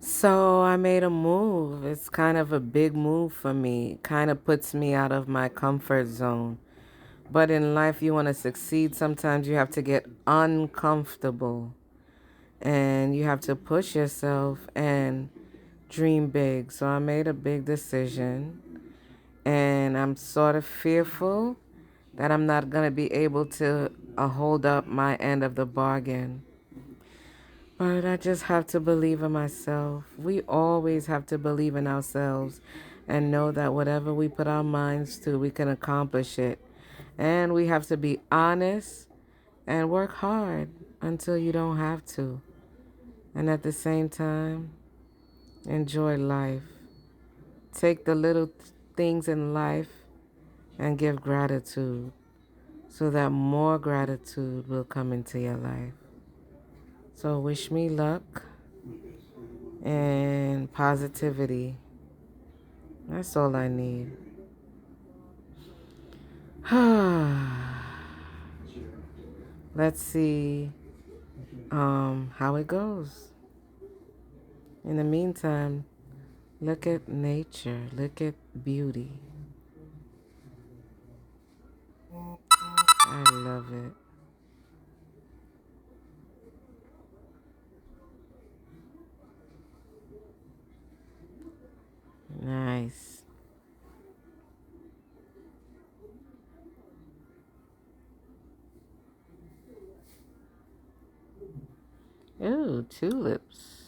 So I made a move. It's kind of a big move for me. Kind of puts me out of my comfort zone. But in life, you want to succeed. Sometimes you have to get uncomfortable and you have to push yourself and dream big. So I made a big decision and I'm sort of fearful that I'm not going to be able to hold up my end of the bargain. But I just have to believe in myself. We always have to believe in ourselves and know that whatever we put our minds to, we can accomplish it. And we have to be honest and work hard until you don't have to. And at the same time, enjoy life. Take the little things in life and give gratitude so that more gratitude will come into your life. So wish me luck and positivity. That's all I need. Let's see how it goes. In the meantime, look at nature, look at beauty. I love it. Nice. Ooh, tulips.